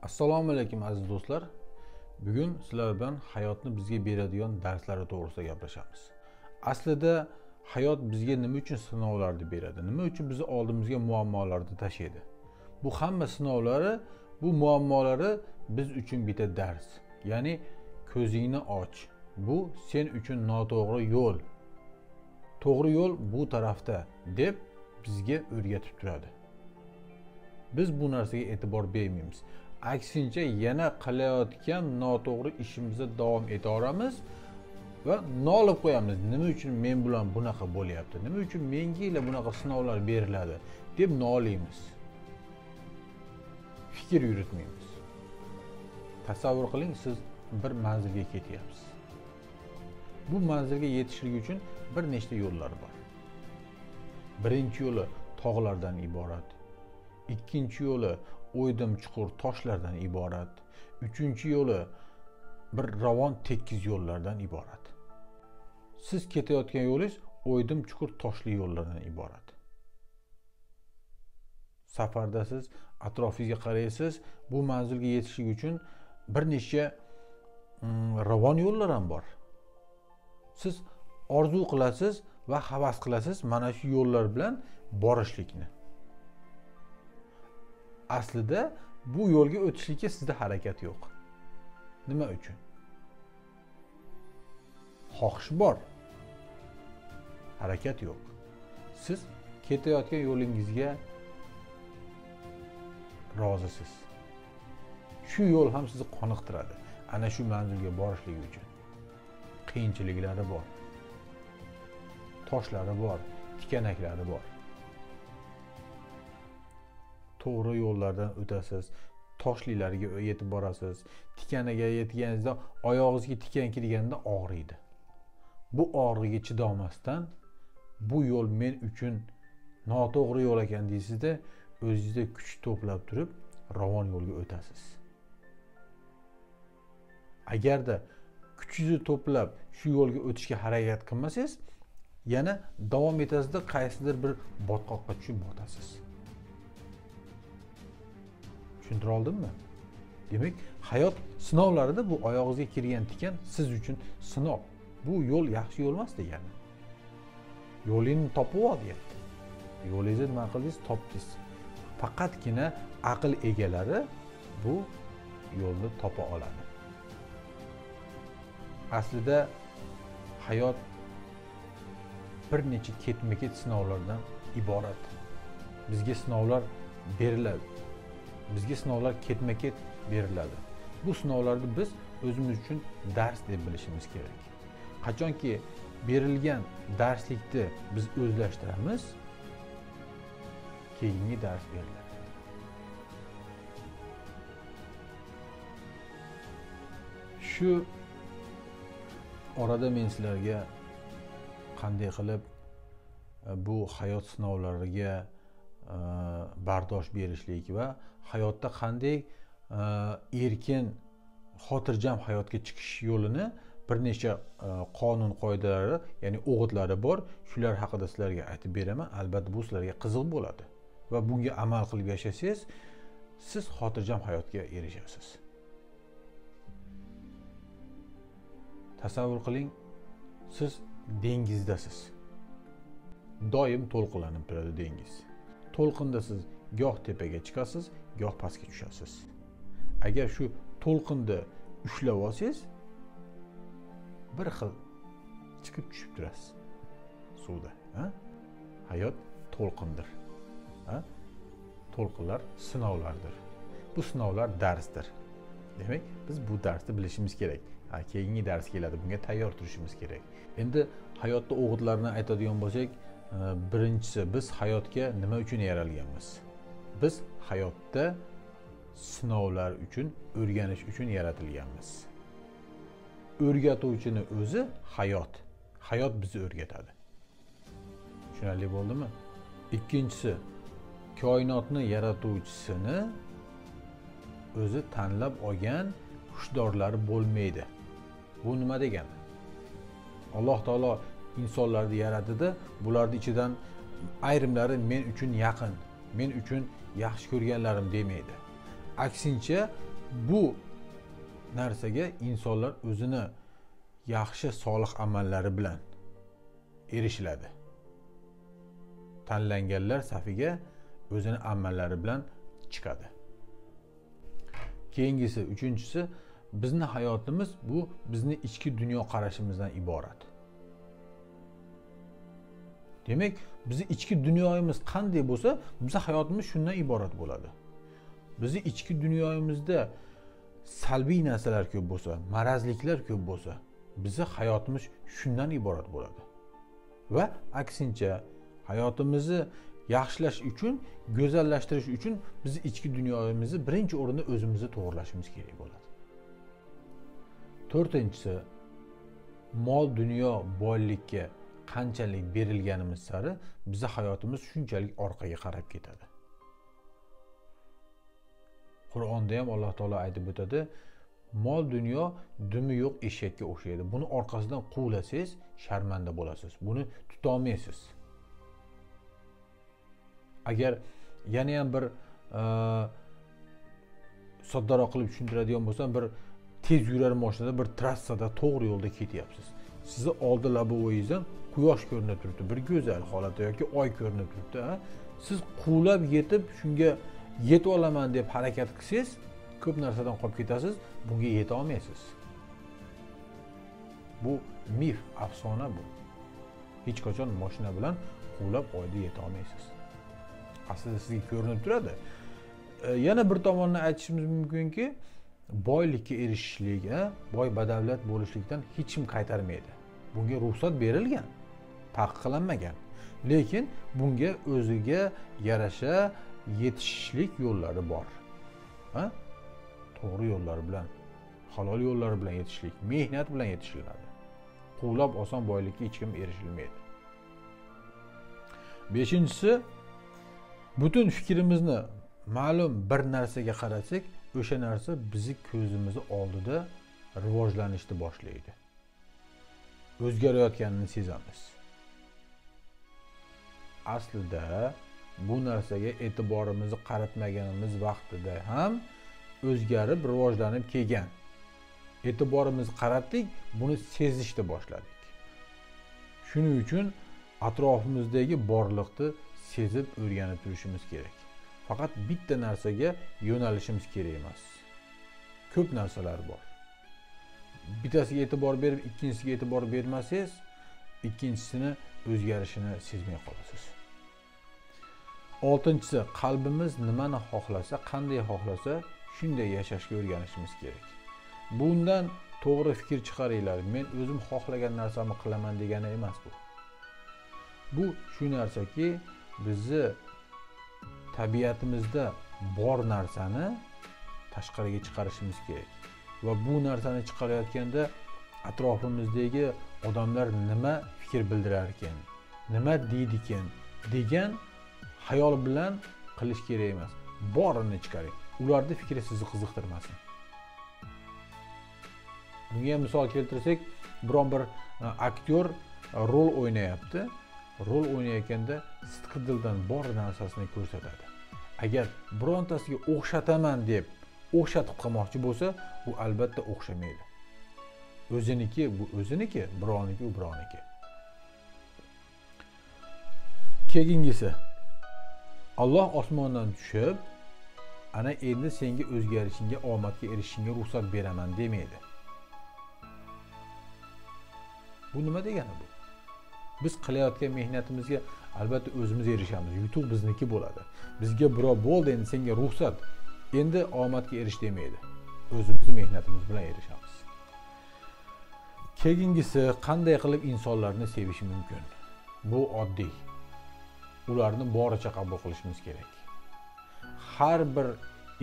Assalomu alaykum aziz do'stlar. Bugun sizlar bilan hayotni bizga beradigan darslari to'g'risida gaplashamiz. Aslida hayot bizga nima uchun sinovlarni beradi? Nima uchun bizni oldimizga muammolarni tashlaydi? Bu hamma sinovlari, bu muammolari biz uchun bitta dars. Ya'ni ko'zingni och. Bu sen uchun noto'g'ri yo'l. To'g'ri yo'l bu tarafda deb bizga o'rgatib turadi. Biz bu narsaga e'tibor bermaymiz. Aksincha yana qilayotgan noto'g'ri ishimizda davom etaveramiz va nolib qo'yamiz. Nima uchun men bilan bunaqa bo'lyapti? Nima uchun menga bunaqa sinovlar beriladi deb noliymiz. Fikr yuritmaymiz. Tasavvur qiling, siz bir manzilga ketyapsiz. Bu manzilga yetishlik uchun bir nechta yo'llar bor. Birinchi yo'li tog'lardan iborat. Ikkinchi yo'li o'ydim chuqur toshlardan iborat. Uchinchi yo'li bir ravon tekis yo'llardan iborat. Siz ketayotgan yo'lingiz o'ydim chuqur toshli yo'llardan iborat. Safardasiz, atrofingizga qaraysiz, bu manzilga yetishlik uchun bir necha ravon yo'llar ham bor. Siz orzu qilasiz va havas qilasiz mana shu yo'llar bilan borishlikni. Aslida bu yo'lga o'tishlikka sizda harakat yo'q. Nima uchun? Xohish bor, harakat yo'q. Siz ketayotgan yo'lingizga rozisiz. Shu yo'l ham sizni qoniqtiradi. Ana shu manzilga borishlik uchun. Qiyinchiliklari bor. Toshlari bor, tikanaklari bor. To'g'ri yo'llardan o'tasiz, toshlilarga yetib borasiz. Tikanaga yetganingizda oyog'ingizga tikan kirganda og'riydi. Bu og'riqqa chidamasdan bu yo'l men uchun noto'g'ri yo'l ekan deysizda, o'zingizda kuch to'plab turib ravon yo'lga o'tasiz. Agarda kuchingizni to'plab shu yo'lga o'tishga harakat qilmasangiz, yana davom etasizda qaysidir bir botqoqqa tushib botasiz. Tushuntira oldimmi? Demak, hayot sinovlarida bu oyog'ingizga kirgan tikan siz uchun sinov. Bu yo'l yaxshi yo'l emas degani. Yo'lingni topib ol deyapti. Yo'lingizni nima qildingiz? Topdingiz. Faqatgina aql egalari bu yo'lni topa oladi. Aslida hayot bir necha ketma-ket sinovlardan iborat. Bizga sinovlar beriladi. Bizga sinovlar ketma-ket beriladi. Bu sinovlarni biz o'zimiz uchun dars deb bilishimiz kerak. Qachonki berilgan darslikni biz o'zlashtiramiz, keyingi dars beriladi. Shu orada men sizlarga qanday qilib bu hayot sinovlariga bardosh berishlik va hayotda qanday erkin, xotirjam hayotga chiqish yo'lini bir necha qonun qoidalari, ya'ni o'gitlari bor. Shular haqida sizlarga aytib beraman. Albatta bu sizlarga qiziq bo'ladi va bunga amal qilib yashasangiz, siz xotirjam hayotga erishasiz. Tasavvur qiling, siz dengizdasiz. Doim to'lqinlanib turadi dengiz. To'lqinda siz goh tepaga chiqasiz, goh pastga tushasiz. Agar shu to'lqinda ushlab olsangiz, bir xil chiqib tushib turasiz suvda. Hayot to'lqindir. To'lqinlar sinovlardir. Bu sinovlar darsdir. Demak, biz bu darsni bilishimiz kerak. Keyingi dars keladi, bunga tayyor turishimiz kerak. Endi hayotda o'g'itlarni aytadigan bo'lsak, birinchisi, biz hayotga nima uchun yaralganmiz? Biz hayotda sinovlar uchun, o'rganish uchun yaratilganmiz. O'rgatuvchini o'zi hayot. Hayot bizni o'rgatadi. Tushunarli bo'ldimi? Ikkinchisi, koinotni yaratuvchisini o'zi tanlab olgan hushdorlari bo'lmaydi. Bu nima degani? Alloh taolo insonlarni yaratdi, bularning ichidan ayrimlari men uchun yaqin, men uchun yaxshi ko'rganlarim demaydi. aksincha bu narsaga insonlar o'zini yaxshi solih amallari bilan erishiladi. Tanlanganlar safiga o'zini amallari bilan chiqadi. Keyingisi, uchinchisi, bizni hayotimiz bu bizni ichki dunyo qarashimizdan iborat. Demak, bizni ichki dunyomiz qanday bo'lsa, bizni hayotimiz shundan iborat bo'ladi. Bizni ichki dunyoyimizda salbiy narsalar ko'p bo'lsa, marazliklar ko'p bo'lsa, bizni hayotimiz shundan iborat bo'ladi. Va aksincha, hayotimizni yaxshilash uchun, go'zallashtirish uchun bizni ichki dunyomizni birinchi o'rinda o'zimizni to'g'rilashimiz kerak bo'ladi. To'rtinchisi, mol dunyo boylikka qanchalik berilganimiz sari bizni hayotimiz shunchalik orqaga qarab ketadi. Qur'onda ham Alloh taolo aytib o'tadi, mol dunyo dumi yo'q eshakka o'xshaydi. Buni orqasidan quvlasangiz, sharmanda bo'lasiz. Buni tuta olmaysiz. Agar yana ham bir soddaroq qilib tushuntiradigan bo'lsam, bir tez yurar mashinada bir trassada to'g'ri yo'lda ketyapsiz. Sizni oldi labovingizdan quyosh ko'rinib turibdi, bir go'zal holatda yoki oy ko'rinib turibdi. Siz quvlab yetib, shunga yetib olaman deb harakat qilsangiz, ko'p narsadan qolib ketasiz, bunga yeta olmaysiz. Bu mif, afsona bu. Hech qachon mashina bilan quvlab oyda yeta olmaysiz. Aslida sizga ko'rinib turadi. Yana bir tomondan aytishimiz mumkinki, boylikka erishishlik, boy badavlat bo'lishlikdan hech kim qaytarmaydi. Bunga ruxsat berilgan, taqiqlanmagan. Lekin bunga o'ziga yarasha yetishishlik yo'llari bor. To'g'ri yo'llar bilan, halol yo'llar bilan yetishlik, mehnat bilan yetishiladi. Quvlab oson boylikka hech kim erishilmaydi. Beshinchisi, butun fikrimizni ma'lum bir narsaga qarasak, o'sha narsa bizni ko'zimiz oldida rivojlanishni boshlaydi. O'zgarayotganini sezamiz. Aslida bu narsaga e'tiborimizni qaratmaganimiz vaqtida ham o'zgarib, rivojlanib kelgan. E'tiborimizni qaratdik, buni sezishni boshladik. Shuning uchun atrofimizdagi borliqni sezib o'rganib turishimiz kerak. Faqat bitta narsaga yo'nalishimiz kerak emas. Ko'p narsalar bor. Bittasiga e'tibor berib, ikkinchisiga e'tibor bermasangiz, ikkinchisini o'zgarishini sezmay qolasiz. Oltinchisi, qalbimiz nimani xohlasa, qanday xohlasa, shunday yashashga o'rganishimiz kerak. Bundan to'g'ri fikr chiqaringlar. Men o'zim xohlagan narsamni qilaman degani emas bu. Bu shu narsaki, bizni tabiatimizda bor narsani tashqariga chiqarishimiz kerak. Va bu narsani chiqarayotganda atrofimizdagi odamlar nima fikr bildirar ekan, nima deydi ekan degan xayol bilan qilish kerak emas. Borini chiqaring. Ularning fikri sizni qiziqtirmasin. Bunga misol keltirsak, biron bir aktyor rol o'ynayapti. Rol o'ynayotganda sidqi dildan bor narsasini ko'rsatadi. Agar birontasiga o'xshataman deb o'xshatib qilmoqchi bo'lsa, u albatta o'xshamaydi. O'ziniki bu o'ziniki, birovniki u birovniki. Keyingisi, Alloh osmondan tushib, ana endi senga o'zgarishingga, omadga erishishingga ruxsat beraman demaydi. Bu nima degani bu? Biz qilayotgan mehnatimizga albatta o'zimiz erishamiz. Yutuq bizniki bo'ladi. Bizga birov bo'ldi, endi senga ruxsat, endi omadga erish demaydi. O'zimiz mehnatimiz bilan erishamiz. Keyingisi, qanday qilib insonlarni sevish mumkin? Bu oddiy. Ularni boricha qabul qilishimiz kerak. Har bir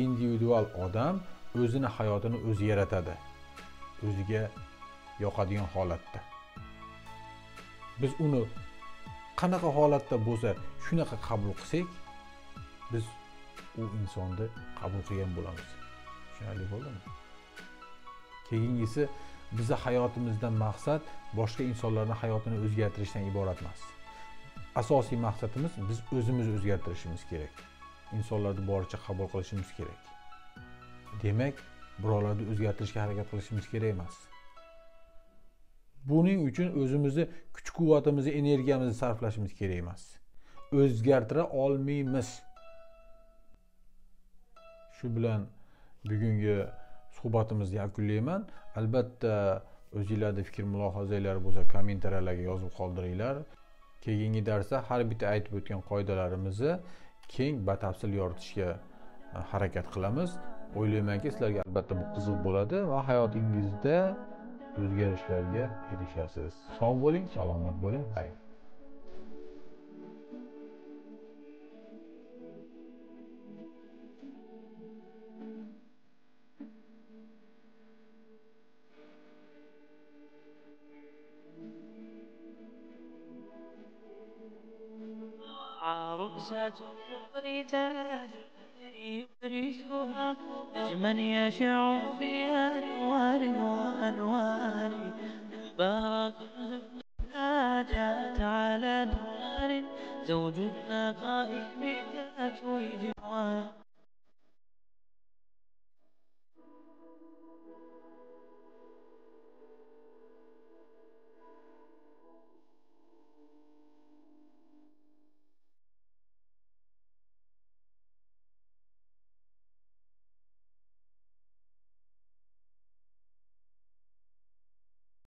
individual odam o'zini hayotini o'zi yaratadi. O'ziga yoqadigan holatda. Biz uni qanaqa holatda bo'lsa, shunaqa qabul qilsak, biz u insonni qabul qilgan bo'lamiz. Tushunarli bo'ldimi? Keyingisi, bizni hayotimizdan maqsad boshqa insonlarning hayotini o'zgartirishdan iborat emas. Asosiy maqsadimiz biz o'zimizni o'zgartirishimiz kerak. İnsanlarni boricha qabul qilishimiz kerak. demak birovlarni o'zgartirishga harakat qilishimiz kerak emas. Buning uchun o'zimizni kuch-quvvatimizni, energiyamizni sarflashimiz kerak emas. O'zgartira olmaymiz. Shu bilan bugungi suhbatimizni yakunlayman. Albatta o'zingizlarda fikr mulohazalar bo'lsa kommentariyalarga yozib qoldiringlar. Keyingi darsda har bitta aytib o'tgan qoidalarimizni keng batafsil yoritishga harakat qilamiz. O'ylaymanki, sizlarga albatta bu qiziq bo'ladi va hayotingizda o'zgarishlarga erishasiz. Sog' bo'ling, salomat bo'ling. Xayr. عروسة رجال يبرزها نجما يشع في أنوار وأنوار بارك جاءت على نار زوج النقاء بذات جوار